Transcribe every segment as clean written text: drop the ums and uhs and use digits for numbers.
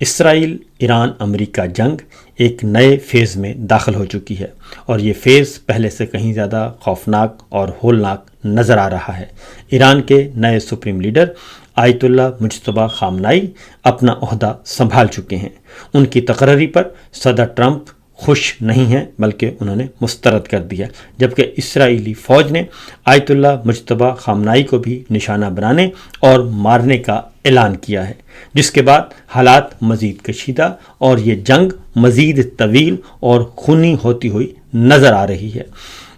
اسرائیل ایران امریکہ جنگ ایک نئے فیز میں داخل ہو چکی ہے اور یہ فیز پہلے سے کہیں زیادہ خوفناک اور ہولناک نظر آ رہا ہے۔ ایران کے نئے سپریم لیڈر آیت اللہ مجتبیٰ خامنائی اپنا عہدہ سنبھال چکے ہیں۔ ان کی تقرری پر صدر ٹرمپ خوش نہیں ہیں بلکہ انہوں نے مسترد کر دیا، جبکہ اسرائیلی فوج نے آیت اللہ مجتبیٰ خامنائی کو بھی نشانہ بنانے اور مارنے کا اعلان کیا ہے، جس کے بعد حالات مزید کشیدہ اور یہ جنگ مزید طویل اور خونی ہوتی ہوئی نظر آ رہی ہے۔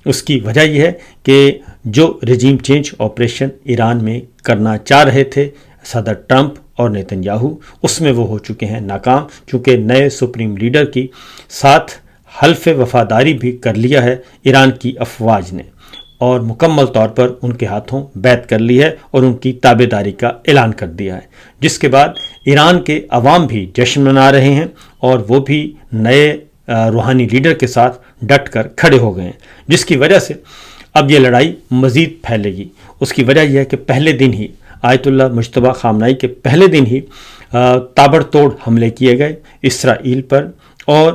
اس کی وجہ یہ ہے کہ جو رجیم چینج آپریشن ایران میں کرنا چاہ رہے تھے صدر ٹرمپ اور نیتن یاہو، اس میں وہ ہو چکے ہیں ناکام، چونکہ نئے سپریم لیڈر کی ساتھ حلف وفاداری بھی کر لیا ہے ایران کی افواج نے اور مکمل طور پر ان کے ہاتھوں بیعت کر لی ہے اور ان کی تابع داری کا اعلان کر دیا ہے، جس کے بعد ایران کے عوام بھی جشن منا رہے ہیں اور وہ بھی نئے روحانی لیڈر کے ساتھ ڈٹ کر کھڑے ہو گئے ہیں، جس کی وجہ سے اب یہ لڑائی مزید پھیلے گی۔ اس کی وجہ یہ ہے کہ پہلے دن ہی آیت اللہ مجتبیٰ خامنائی کے پہلے دن ہی تابڑ توڑ حملے کیے گئے، اسرائیل پر اور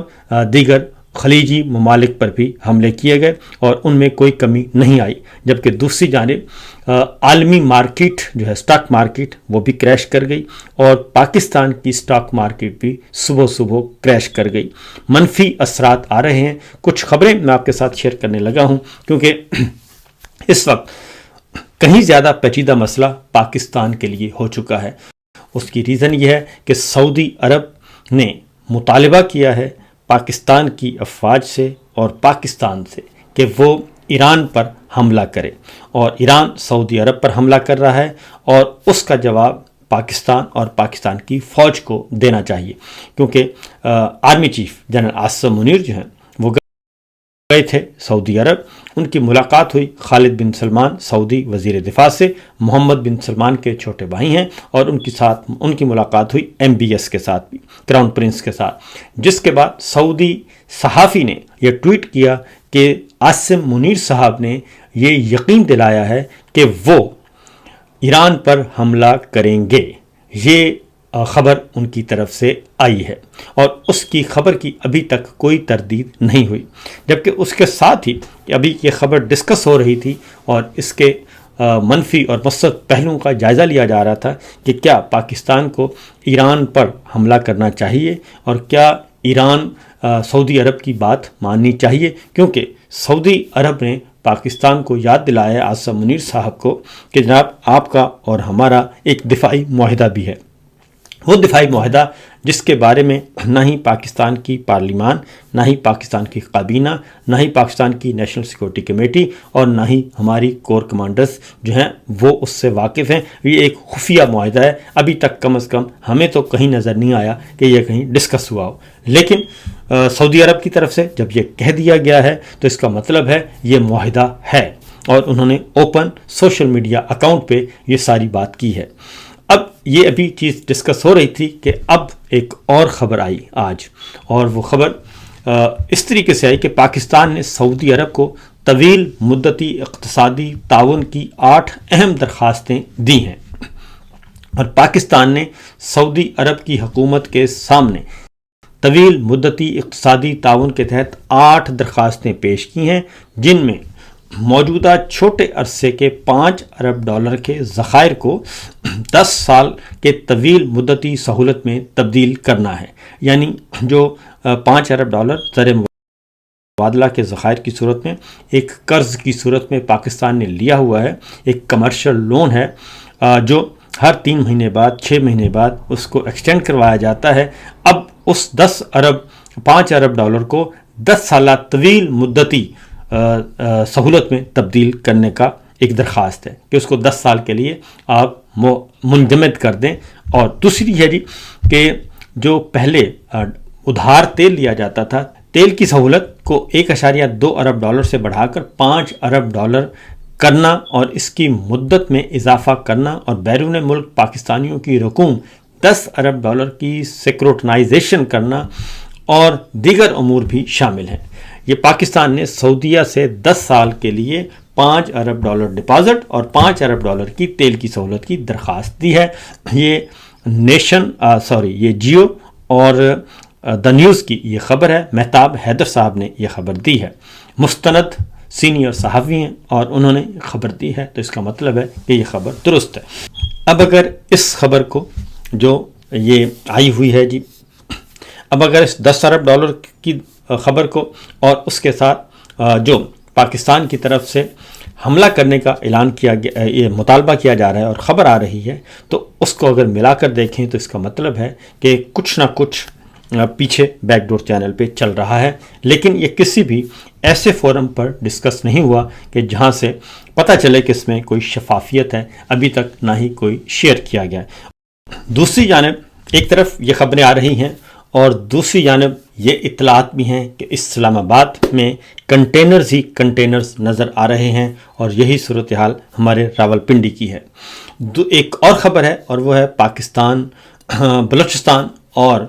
دیگر خلیجی ممالک پر بھی حملے کیے گئے اور ان میں کوئی کمی نہیں آئی، جبکہ دوسری جانب عالمی مارکیٹ جو ہے سٹاک مارکیٹ وہ بھی کریش کر گئی اور پاکستان کی سٹاک مارکیٹ بھی صبح صبح کریش کر گئی۔ منفی اثرات آ رہے ہیں۔ کچھ خبریں میں آپ کے ساتھ شیئر کرنے لگا ہوں کیونکہ اس وقت کہیں زیادہ پیچیدہ مسئلہ پاکستان کے لیے ہو چکا ہے۔ اس کی ریزن یہ ہے کہ سعودی عرب نے مطالبہ کیا ہے پاکستان کی افواج سے اور پاکستان سے کہ وہ ایران پر حملہ کرے، اور ایران سعودی عرب پر حملہ کر رہا ہے اور اس کا جواب پاکستان اور پاکستان کی فوج کو دینا چاہیے، کیونکہ army chief general Asim Munir جو ہیں وہ گئے تھے سعودی عرب۔ ان کی ملاقات ہوئی خالد بن سلمان سعودی وزیر دفاع سے، محمد بن سلمان کے چھوٹے بھائی ہیں، اور ان کی ملاقات ہوئی MBS کے ساتھ بھی، کراؤن پرنس کے ساتھ، جس کے بعد سعودی صحافی نے یہ ٹویٹ کیا کہ عاصم منیر صاحب نے یہ یقین دلایا ہے کہ وہ ایران پر حملہ کریں گے۔ یہ خبر ان کی طرف سے آئی ہے اور اس کی خبر کی ابھی تک کوئی تردید نہیں ہوئی، جبکہ اس کے ساتھ ہی ابھی یہ خبر ڈسکس ہو رہی تھی اور اس کے منفی اور مثبت پہلوؤں کا جائزہ لیا جا رہا تھا کہ کیا پاکستان کو ایران پر حملہ کرنا چاہیے اور کیا ایران سعودی عرب کی بات ماننی چاہیے، کیونکہ سعودی عرب نے پاکستان کو یاد دلایا ہے عاصم منیر صاحب کو کہ جناب آپ کا اور ہمارا ایک دفاعی معاہدہ بھی ہے۔ وہ دفاعی معاہدہ جس کے بارے میں نہ ہی پاکستان کی پارلیمان، نہ ہی پاکستان کی کابینہ، نہ ہی پاکستان کی نیشنل سیکورٹی کمیٹی اور نہ ہی ہماری کور کمانڈرز جو ہیں وہ اس سے واقف ہیں۔ یہ ایک خفیہ معاہدہ ہے، ابھی تک کم از کم ہمیں تو کہیں نظر نہیں آیا کہ یہ کہیں ڈسکس ہوا ہو، لیکن سعودی عرب کی طرف سے جب یہ کہہ دیا گیا ہے تو اس کا مطلب ہے یہ معاہدہ ہے، اور انہوں نے اوپن سوشل میڈیا اکاؤنٹ پہ یہ ساری بات کی ہے۔ اب یہ ابھی چیز ڈسکس ہو رہی تھی کہ اب ایک اور خبر آئی آج، اور وہ خبر اس طریقے سے آئی کہ پاکستان نے سعودی عرب کو طویل مدتی اقتصادی تعاون کی 8 اہم درخواستیں دی ہیں، اور پاکستان نے سعودی عرب کی حکومت کے سامنے طویل مدتی اقتصادی تعاون کے تحت 8 درخواستیں پیش کی ہیں، جن میں موجودہ چھوٹے عرصے کے $5 ارب کے ذخائر کو 10 سال کے طویل مدتی سہولت میں تبدیل کرنا ہے، یعنی جو $5 ارب زر مبادلہ کے ذخائر کی صورت میں ایک قرض کی صورت میں پاکستان نے لیا ہوا ہے، ایک کمرشل لون ہے جو ہر 3 مہینے بعد 6 مہینے بعد اس کو ایکسٹینڈ کروایا جاتا ہے۔ اب اس $5 ارب کو 10 سالہ طویل مدتی سہولت میں تبدیل کرنے کا ایک درخواست ہے کہ اس کو 10 سال کے لیے آپ منجمد کر دیں، اور دوسری ہے جی کہ جو پہلے ادھار تیل لیا جاتا تھا، تیل کی سہولت کو $1.2 ارب سے بڑھا کر $5 ارب کرنا اور اس کی مدت میں اضافہ کرنا، اور بیرون ملک پاکستانیوں کی رقوم $10 ارب کی سیکورٹائزیشن کرنا اور دیگر امور بھی شامل ہیں۔ یہ پاکستان نے سعودیہ سے 10 سال کے لیے $5 ارب ڈپازٹ اور $5 ارب کی تیل کی سہولت کی درخواست دی ہے۔ یہ یہ جیو اور دا نیوز کی یہ خبر ہے، مہتاب حیدر صاحب نے یہ خبر دی ہے، مستند سینئر صحافی ہیں اور انہوں نے خبر دی ہے، تو اس کا مطلب ہے کہ یہ خبر درست ہے۔ اب اگر اس خبر کو جو یہ آئی ہوئی ہے جی، اب اگر اس $10 ارب کی خبر کو اور اس کے ساتھ جو پاکستان کی طرف سے حملہ کرنے کا اعلان کیا گیا، یہ مطالبہ کیا جا رہا ہے اور خبر آ رہی ہے، تو اس کو اگر ملا کر دیکھیں تو اس کا مطلب ہے کہ کچھ نہ کچھ پیچھے بیک ڈور چینل پہ چل رہا ہے، لیکن یہ کسی بھی ایسے فورم پر ڈسکس نہیں ہوا کہ جہاں سے پتہ چلے کہ اس میں کوئی شفافیت ہے، ابھی تک نہ ہی کوئی شیئر کیا گیا ہے۔ دوسری جانب ایک طرف یہ خبریں آ رہی ہیں اور دوسری جانب یہ اطلاعات بھی ہیں کہ اسلام آباد میں کنٹینرز ہی کنٹینرز نظر آ رہے ہیں، اور یہی صورتحال ہمارے راولپنڈی کی ہے۔ ایک اور خبر ہے اور وہ ہے پاکستان بلوچستان، اور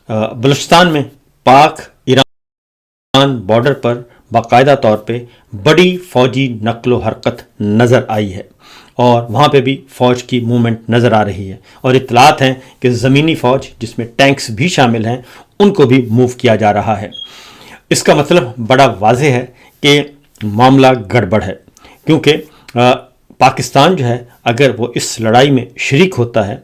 بلوچستان میں پاک ایران بارڈر پر باقاعدہ طور پہ بڑی فوجی نقل و حرکت نظر آئی ہے، اور وہاں پہ بھی فوج کی موومنٹ نظر آ رہی ہے، اور اطلاعات ہیں کہ زمینی فوج جس میں ٹینکس بھی شامل ہیں ان کو بھی موو کیا جا رہا ہے۔ اس کا مطلب بڑا واضح ہے کہ معاملہ گڑبڑ ہے، کیونکہ پاکستان جو ہے اگر وہ اس لڑائی میں شریک ہوتا ہے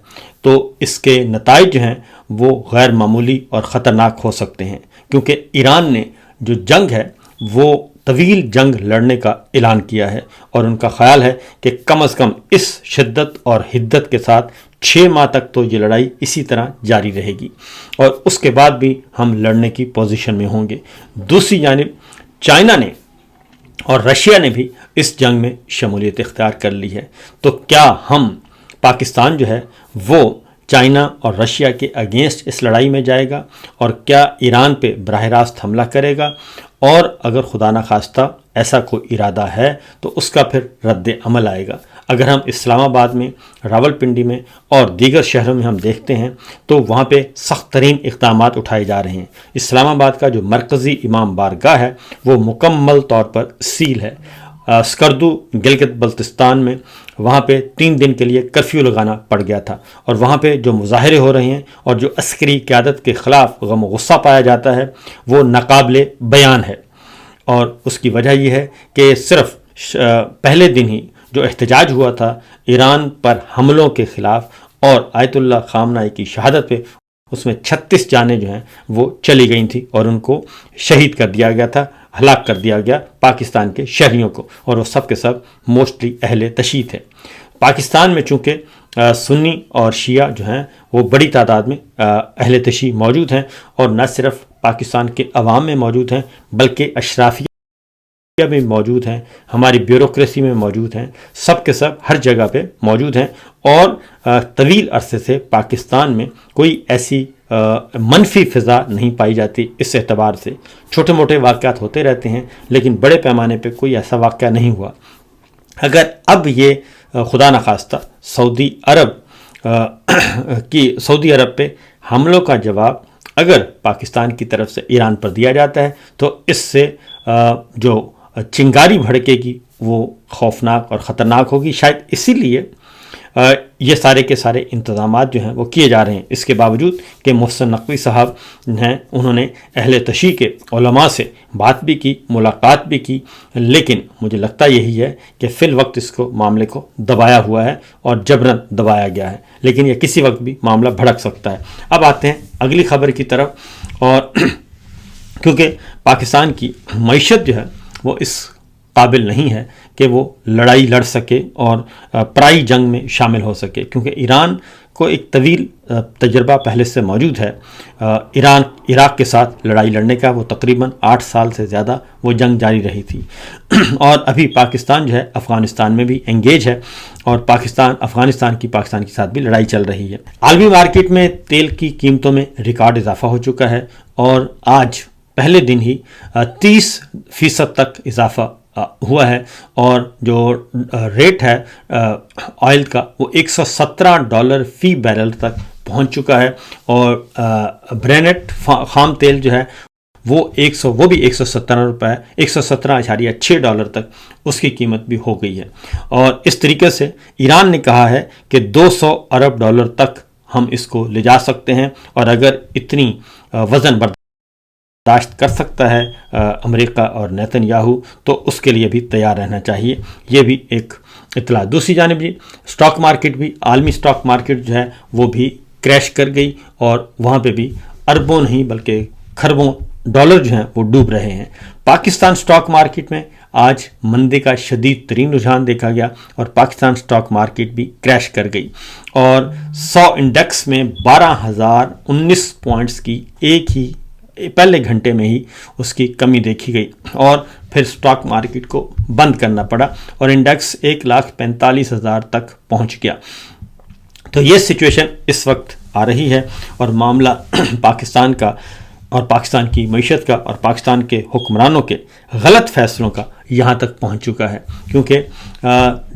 تو اس کے نتائج جو ہیں وہ غیر معمولی اور خطرناک ہو سکتے ہیں، کیونکہ ایران نے جو جنگ ہے وہ طویل جنگ لڑنے کا اعلان کیا ہے، اور ان کا خیال ہے کہ کم از کم اس شدت اور حدت کے ساتھ 6 ماہ تک تو یہ لڑائی اسی طرح جاری رہے گی، اور اس کے بعد بھی ہم لڑنے کی پوزیشن میں ہوں گے۔ دوسری جانب چائنا نے اور رشیا نے بھی اس جنگ میں شمولیت اختیار کر لی ہے، تو کیا ہم پاکستان جو ہے وہ چائنا اور رشیا کے اگینسٹ اس لڑائی میں جائے گا، اور کیا ایران پہ براہ راست حملہ کرے گا، اور اگر خدا نخواستہ ایسا کوئی ارادہ ہے تو اس کا پھر رد عمل آئے گا۔ اگر ہم اسلام آباد میں، راولپنڈی میں اور دیگر شہروں میں ہم دیکھتے ہیں تو وہاں پہ سخت ترین اقدامات اٹھائے جا رہے ہیں۔ اسلام آباد کا جو مرکزی امام بارگاہ ہے وہ مکمل طور پر سیل ہے۔ سکردو گلگت بلتستان میں وہاں پہ 3 دن کے لیے کرفیو لگانا پڑ گیا تھا، اور وہاں پہ جو مظاہرے ہو رہے ہیں اور جو عسکری قیادت کے خلاف غم و غصہ پایا جاتا ہے وہ ناقابل بیان ہے، اور اس کی وجہ یہ ہے کہ صرف پہلے دن ہی جو احتجاج ہوا تھا ایران پر حملوں کے خلاف اور آیت اللہ خامنہ کی شہادت پہ، اس میں 36 جانیں جو ہیں وہ چلی گئی تھیں، اور ان کو شہید کر دیا گیا تھا، ہلاک کر دیا گیا پاکستان کے شہریوں کو، اور وہ سب کے سب موسٹلی اہل تشیع تھے۔ پاکستان میں چونکہ سنی اور شیعہ جو ہیں وہ بڑی تعداد میں اہل تشیع موجود ہیں، اور نہ صرف پاکستان کے عوام میں موجود ہیں بلکہ اشرافیہ بھی موجود ہیں، ہماری بیوروکریسی میں موجود ہیں، سب کے سب ہر جگہ پہ موجود ہیں، اور طویل عرصے سے پاکستان میں کوئی ایسی منفی فضا نہیں پائی جاتی۔ اس اعتبار سے چھوٹے موٹے واقعات ہوتے رہتے ہیں لیکن بڑے پیمانے پہ کوئی ایسا واقعہ نہیں ہوا۔ اگر اب یہ خدا نخواستہ سعودی عرب پہ حملوں کا جواب اگر پاکستان کی طرف سے ایران پر دیا جاتا ہے تو اس سے جو چنگاری بھڑکے گی وہ خوفناک اور خطرناک ہوگی۔ شاید اسی لیے یہ سارے کے سارے انتظامات جو ہیں وہ کیے جا رہے ہیں، اس کے باوجود کہ محسن نقوی صاحب ہیں انہوں نے اہل تشیع کے علماء سے بات بھی کی، ملاقات بھی کی، لیکن مجھے لگتا یہی ہے کہ فی الوقت اس کو معاملے کو دبایا ہوا ہے اور جبراً دبایا گیا ہے، لیکن یہ کسی وقت بھی معاملہ بھڑک سکتا ہے۔ اب آتے ہیں اگلی خبر کی طرف، اور کیونکہ پاکستان کی معیشت جو ہے وہ اس قابل نہیں ہے کہ وہ لڑائی لڑ سکے اور پرائی جنگ میں شامل ہو سکے، کیونکہ ایران کو ایک طویل تجربہ پہلے سے موجود ہے عراق کے ساتھ لڑائی لڑنے کا۔ وہ تقریباً 8 سال سے زیادہ وہ جنگ جاری رہی تھی، اور ابھی پاکستان جو ہے افغانستان میں بھی انگیج ہے، اور افغانستان کی ساتھ بھی لڑائی چل رہی ہے۔ عالمی مارکیٹ میں تیل کی قیمتوں میں ریکارڈ اضافہ ہو چکا ہے، اور آج پہلے دن ہی 30% تک اضافہ ہوا ہے، اور جو ریٹ ہے آئل کا وہ $117 فی بیرل تک پہنچ چکا ہے، اور برینٹ خام تیل جو ہے وہ بھی $117 $117.6 تک اس کی قیمت بھی ہو گئی ہے۔ اور اس طریقے سے ایران نے کہا ہے کہ $200 ارب تک ہم اس کو لے جا سکتے ہیں، اور اگر اتنی وزن برداشت کر سکتا ہے امریکہ اور نیتن یاہو تو اس کے لیے بھی تیار رہنا چاہیے۔ یہ بھی ایک اطلاع۔ دوسری جانب جی اسٹاک مارکیٹ بھی، عالمی اسٹاک مارکیٹ جو ہے وہ بھی کریش کر گئی، اور وہاں پہ بھی اربوں نہیں بلکہ کھربوں ڈالر جو ہیں وہ ڈوب رہے ہیں۔ پاکستان اسٹاک مارکیٹ میں آج مندی کا شدید ترین رجحان دیکھا گیا، اور پاکستان اسٹاک مارکیٹ بھی کریش کر گئی، اور 100 انڈیکس میں 12,019 پوائنٹس کی ایک ہی پہلے گھنٹے میں ہی اس کی کمی دیکھی گئی، اور پھر اسٹاک مارکیٹ کو بند کرنا پڑا، اور انڈیکس 1,45,000 تک پہنچ گیا۔ تو یہ سچویشن اس وقت آ رہی ہے، اور معاملہ پاکستان کا اور پاکستان کی معیشت کا اور پاکستان کے حکمرانوں کے غلط فیصلوں کا یہاں تک پہنچ چکا ہے، کیونکہ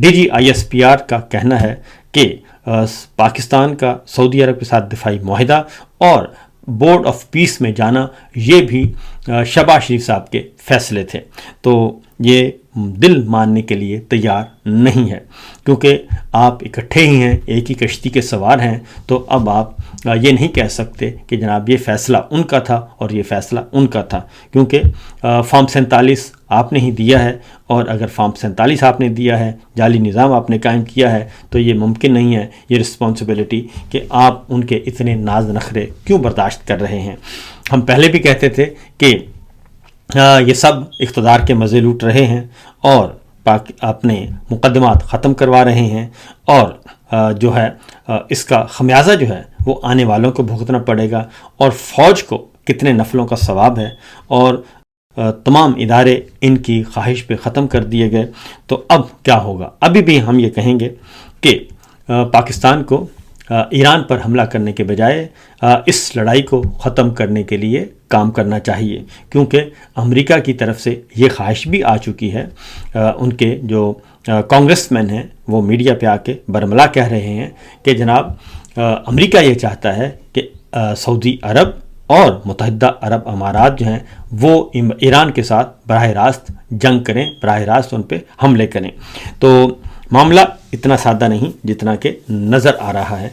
DGISPR کا کہنا ہے کہ پاکستان کا سعودی عرب کے ساتھ دفاعی معاہدہ اور بورڈ آف پیس میں جانا یہ بھی شہباز شریف صاحب کے فیصلے تھے، تو یہ دل ماننے کے لیے تیار نہیں ہے، کیونکہ آپ اکٹھے ہی ہیں، ایک ہی کشتی کے سوار ہیں، تو اب آپ یہ نہیں کہہ سکتے کہ جناب یہ فیصلہ ان کا تھا اور یہ فیصلہ ان کا تھا، کیونکہ فارم 47 آپ نے ہی دیا ہے، اور اگر فارم 47 آپ نے دیا ہے، جعلی نظام آپ نے قائم کیا ہے، تو یہ ممکن نہیں ہے یہ رسپانسبلٹی کہ آپ ان کے اتنے ناز نخرے کیوں برداشت کر رہے ہیں۔ ہم پہلے بھی کہتے تھے کہ یہ سب اقتدار کے مزے لوٹ رہے ہیں اور اپنے مقدمات ختم کروا رہے ہیں، اور جو ہے اس کا خمیازہ جو ہے وہ آنے والوں کو بھگتنا پڑے گا، اور فوج کو کتنے نفلوں کا ثواب ہے، اور تمام ادارے ان کی خواہش پہ ختم کر دیے گئے۔ تو اب کیا ہوگا؟ ابھی بھی ہم یہ کہیں گے کہ پاکستان کو ایران پر حملہ کرنے کے بجائے اس لڑائی کو ختم کرنے کے لیے کام کرنا چاہیے، کیونکہ امریکہ کی طرف سے یہ خواہش بھی آ چکی ہے۔ ان کے جو کانگریس مین ہیں وہ میڈیا پہ آ کے برملا کہہ رہے ہیں کہ جناب امریکہ یہ چاہتا ہے کہ سعودی عرب اور متحدہ عرب امارات جو ہیں وہ ایران کے ساتھ براہ راست جنگ کریں، براہ راست ان پہ حملے کریں۔ تو معاملہ اتنا سادہ نہیں جتنا کہ نظر آ رہا ہے۔